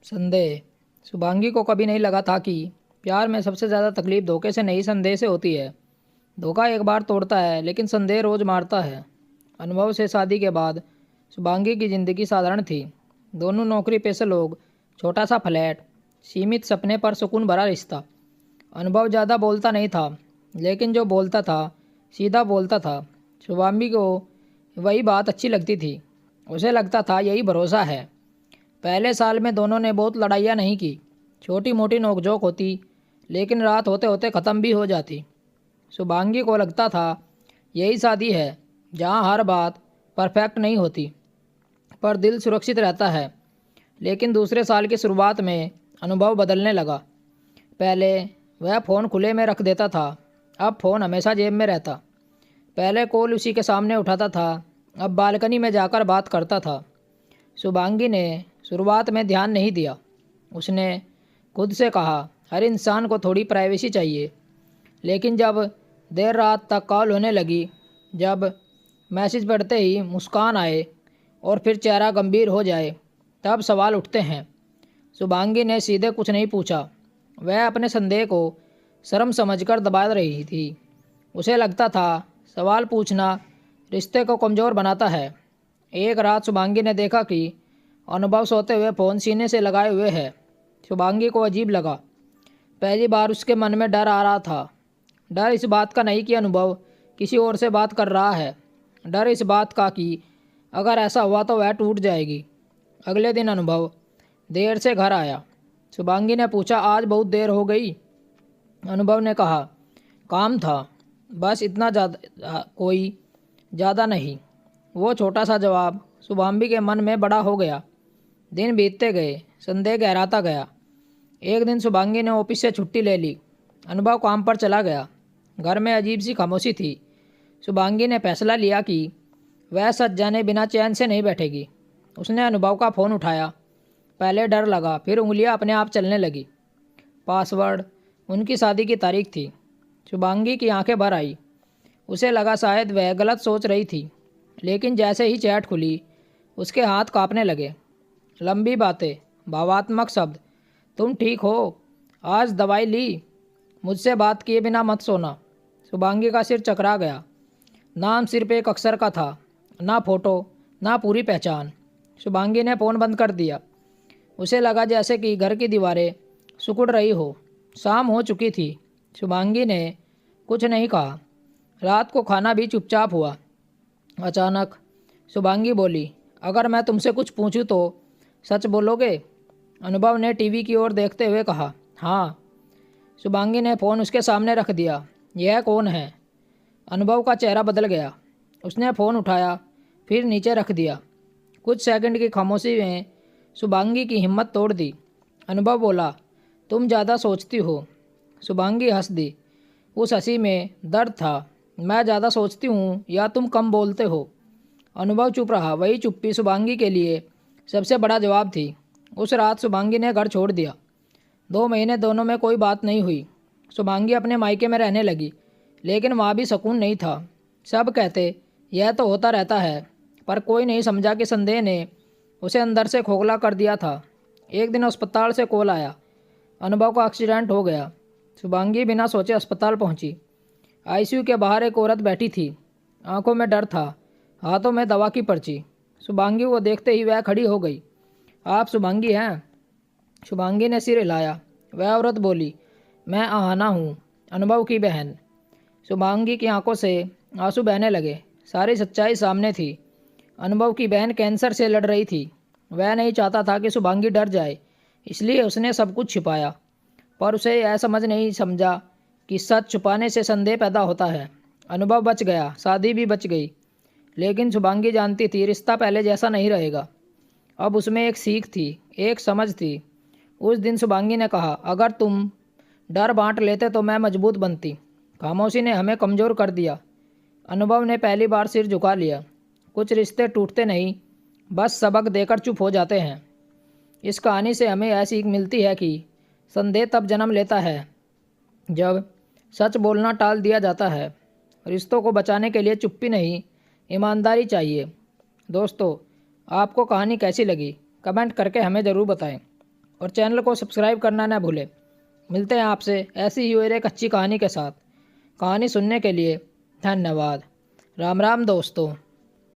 संदेह। शुभांगी को कभी नहीं लगा था कि प्यार में सबसे ज़्यादा तकलीफ धोखे से नहीं, संदेह से होती है। धोखा एक बार तोड़ता है, लेकिन संदेह रोज़ मारता है। अनुभव से शादी के बाद शुभांगी की ज़िंदगी साधारण थी। दोनों नौकरी पेशे लोग, छोटा सा फ्लैट, सीमित सपने पर सुकून भरा रिश्ता। अनुभव ज़्यादा बोलता नहीं था, लेकिन जो बोलता था सीधा बोलता था। शुभांगी को वही बात अच्छी लगती थी। उसे लगता था यही भरोसा है। पहले साल में दोनों ने बहुत लड़ाइयाँ नहीं की। छोटी मोटी नोकझोंक होती, लेकिन रात होते होते ख़त्म भी हो जाती। शुभांगी को लगता था यही शादी है, जहाँ हर बात परफेक्ट नहीं होती, पर दिल सुरक्षित रहता है। लेकिन दूसरे साल की शुरुआत में अनुभव बदलने लगा। पहले वह फ़ोन खुले में रख देता था, अब फ़ोन हमेशा जेब में रहता। पहले कॉल उसी के सामने उठाता था, अब बालकनी में जाकर बात करता था। शुभांगी ने शुरुआत में ध्यान नहीं दिया। उसने खुद से कहा, हर इंसान को थोड़ी प्राइवेसी चाहिए। लेकिन जब देर रात तक कॉल होने लगी, जब मैसेज पढ़ते ही मुस्कान आए और फिर चेहरा गंभीर हो जाए, तब सवाल उठते हैं। शुभांगी ने सीधे कुछ नहीं पूछा। वह अपने संदेह को शर्म समझकर दबा रही थी। उसे लगता था सवाल पूछना रिश्ते को कमज़ोर बनाता है। एक रात शुभांगी ने देखा कि अनुभव सोते हुए फ़ोन सीने से लगाए हुए है। शुभांगी को अजीब लगा। पहली बार उसके मन में डर आ रहा था। डर इस बात का नहीं कि अनुभव किसी और से बात कर रहा है। डर इस बात का कि अगर ऐसा हुआ तो वह टूट जाएगी। अगले दिन अनुभव देर से घर आया। शुभांगी ने पूछा, आज बहुत देर हो गई? अनुभव ने कहा, काम था, बस इतना ज़्यादा, कोई ज़्यादा नहीं। वो छोटा सा जवाब शुभांगी के मन में बड़ा हो गया। दिन बीतते गए, संदेह गहराता गया। एक दिन शुभांगी ने ऑफिस से छुट्टी ले ली। अनुभव काम पर चला गया। घर में अजीब सी खामोशी थी। शुभांगी ने फैसला लिया कि वह सच जाने बिना चैन से नहीं बैठेगी। उसने अनुभव का फ़ोन उठाया। पहले डर लगा, फिर उंगलियां अपने आप चलने लगी। पासवर्ड उनकी शादी की तारीख थी। शुभांगी की आंखें भर आई। उसे लगा शायद वह गलत सोच रही थी, लेकिन जैसे ही चैट खुली, उसके हाथ कांपने लगे। लंबी बातें, भावात्मक शब्द, तुम ठीक हो? आज दवाई ली? मुझसे बात किए बिना मत सोना। शुभांगी का सिर चकरा गया। नाम सिर्फ एक अक्षर का था, ना फोटो, ना पूरी पहचान। शुभांगी ने फ़ोन बंद कर दिया। उसे लगा जैसे कि घर की दीवारें सिकुड़ रही हो। शाम हो चुकी थी। शुभांगी ने कुछ नहीं कहा। रात को खाना भी चुपचाप हुआ। अचानक शुभांगी बोली, अगर मैं तुमसे कुछ पूछूं तो सच बोलोगे? अनुभव ने टीवी की ओर देखते हुए कहा, हाँ। शुभांगी ने फ़ोन उसके सामने रख दिया। यह कौन है? अनुभव का चेहरा बदल गया। उसने फ़ोन उठाया, फिर नीचे रख दिया। कुछ सेकंड की खामोशी में शुभांगी की हिम्मत तोड़ दी। अनुभव बोला, तुम ज़्यादा सोचती हो। शुभांगी हंस दी। उस हंसी में दर्द था। मैं ज़्यादा सोचती हूँ या तुम कम बोलते हो? अनुभव चुप रहा। वही चुप्पी शुभांगी के लिए सबसे बड़ा जवाब थी। उस रात शुभांगी ने घर छोड़ दिया। 2 महीने दोनों में कोई बात नहीं हुई। शुभांगी अपने मायके में रहने लगी, लेकिन वहाँ भी सुकून नहीं था। सब कहते यह तो होता रहता है, पर कोई नहीं समझा कि संदेह ने उसे अंदर से खोखला कर दिया था। एक दिन अस्पताल से कॉल आया, अनुभव का एक्सीडेंट हो गया। शुभांगी बिना सोचे अस्पताल पहुंची। आईसीयू के बाहर एक औरत बैठी थी। आंखों में डर था, हाथों में दवा की पर्ची। शुभांगी को देखते ही वह खड़ी हो गई। आप शुभांगी हैं? शुभांगी ने सिर हिलाया। वह औरत बोली, मैं आहाना हूँ, अनुभव की बहन। शुभांगी की आंखों से आंसू बहने लगे। सारी सच्चाई सामने थी। अनुभव की बहन कैंसर से लड़ रही थी। वह नहीं चाहता था कि शुभांगी डर जाए, इसलिए उसने सब कुछ छिपाया। पर उसे यह समझ नहीं समझा कि सच छुपाने से संदेह पैदा होता है। अनुभव बच गया, शादी भी बच गई, लेकिन शुभांगी जानती थी रिश्ता पहले जैसा नहीं रहेगा। अब उसमें एक सीख थी, एक समझ थी। उस दिन शुभांगी ने कहा, अगर तुम डर बांट लेते तो मैं मजबूत बनती। खामोशी ने हमें कमज़ोर कर दिया। अनुभव ने पहली बार सिर झुका लिया। कुछ रिश्ते टूटते नहीं, बस सबक देकर चुप हो जाते हैं। इस कहानी से हमें यह सीख मिलती है कि संदेह तब जन्म लेता है जब सच बोलना टाल दिया जाता है। रिश्तों को बचाने के लिए चुप्पी नहीं, ईमानदारी चाहिए। दोस्तों, आपको कहानी कैसी लगी? कमेंट करके हमें ज़रूर बताएं। और चैनल को सब्सक्राइब करना ना भूलें। मिलते हैं आपसे ऐसी ही और एक अच्छी कहानी के साथ। कहानी सुनने के लिए धन्यवाद। राम राम दोस्तों।